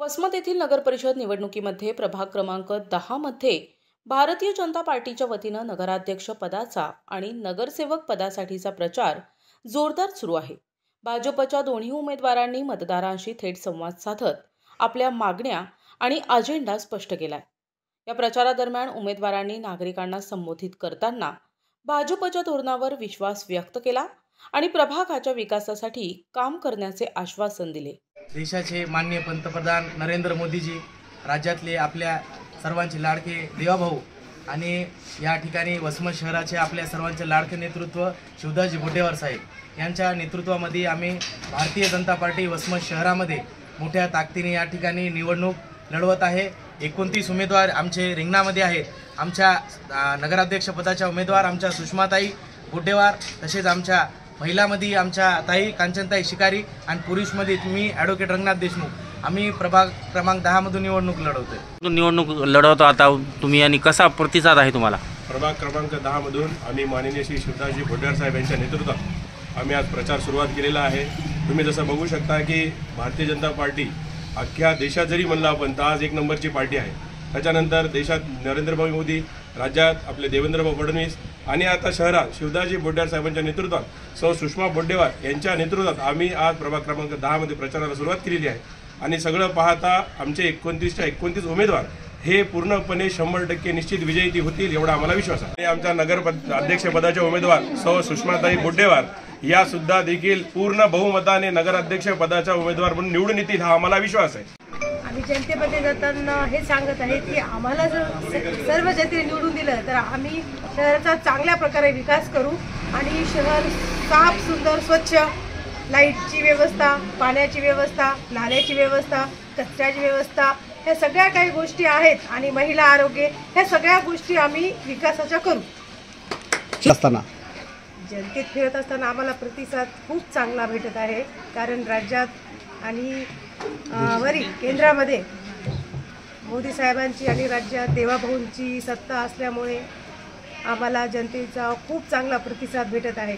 वसमत येथील नगरपरिषद निवडणुकीमध्ये प्रभाग क्रमांक 10 मध्ये भारतीय जनता पार्टीच्या वतीनं नगराध्यक्ष पदाचा आणि नगरसेवक पदासाठीचा प्रचार जोरदार सुरू आहे। भाजपच्या दोन्ही उमेदवारांनी मतदारांशी थेट संवाद साधत आपल्या मागण्या आणि अजेंडा स्पष्ट केलाय। या प्रचारादरम्यान उमेदवारांनी नागरिकांना संबोधित करताना भाजपच्या धोरणावर विश्वास व्यक्त केला आणि प्रभागाच्या विकासासाठी काम करण्याचे आश्वासन दिले। देशाचे माननीय पंतप्रधान नरेंद्र मोदीजी, राज्यातले आपल्या सर्वांचे लाडके देवाभाऊ आणि या ठिकाणी वसमत शहराचे आपल्या सर्वांचे लाडके नेतृत्व शिवदासजी बोडेवार साहेब यांच्या नेतृत्वामध्ये आम्ही भारतीय जनता पार्टी वसमत शहरामध्ये मोठ्या ताकदीने या ठिकाणी निवडणूक लढवत आहे। 29 उमेदवार आमचे रिंगणामध्ये आहेत। आमच्या नगराध्यक्ष पदाच्या उमेदवार आमच्या सुषमाताई बोडेवार, तसेच आमच्या महिलामध्ये आमच्या ताई कांचनताई शिकारी आणि पुरुषमध्ये मी ॲडव्होकेट रंगनाथ देशमुख। आम्ही प्रभाग क्रमांक 10 मधून निवडणूक लढवतोय। निवडणूक लढवतो आता तुम्ही आणि कसा प्रतिसाद आहे तुम्हाला? प्रभाग क्रमांक 10 मधून आम्ही माननीय श्री शिवदासजी बोडेवार साहेब यांच्या नेतृत्वात आम्ही आज प्रचार सुरुवात केलेला आहे। तुम्ही जसं बघू शकता की भारतीय जनता पार्टी अख्ख्या देशात जरी म्हणलं आपण तर आज 1 नंबरची पार्टी आहे। त्याच्यानंतर देशात नरेंद्रभाई मोदी, राज्यात आपले देवेंद्रभाऊ फडणवीस आणि आता शहरात शिवदासजी बोडेवार साहेबांच्या नेतृत्वात सौ सुषमा बोडेवार यांच्या नेतृत्वात आम्ही आज प्रभाग क्रमांक 10 मध्ये प्रचाराला सुरुवात केलेली आहे। आणि सगळं पाहता आमचे 29च्या 29 उमेदवार हे पूर्णपणे 100% निश्चित विजयी होतील एवढा आम्हाला विश्वास आहे। आमच्या नगर अध्यक्षपदाचे उमेदवार सौ सुषमाताई बोडेवार या सुद्धा देखील पूर्ण बहुमताने नगराध्यक्ष पदाच्या उमेदवार म्हणून निवडून येतील हा आम्हाला विश्वास आहे। आम्ही जनतेमध्ये जाताना हे सांगत आहे की आम्हाला जर सर्व जनतेने निवडून दिलं तर आम्ही शहराचा चांगल्या प्रकारे विकास करू आणि शहर साफ सुंदर स्वच्छ, लाईटची व्यवस्था, पाण्याची व्यवस्था, नाल्याची व्यवस्था, कचऱ्याची व्यवस्था, ह्या सगळ्या काही गोष्टी आहेत आणि महिला आरोग्य, ह्या सगळ्या गोष्टी आम्ही विकासाच्या करू। जनतेत फिरत असताना आम्हाला प्रतिसाद खूप चांगला भेटत आहे, कारण राज्यात आणि वरील केंद्रामध्ये मोदी साहेबांची आणि राज्यात देवाभाऊंची सत्ता असल्यामुळे आम्हाला जनतेचा खूप चांगला प्रतिसाद भेटत आहे।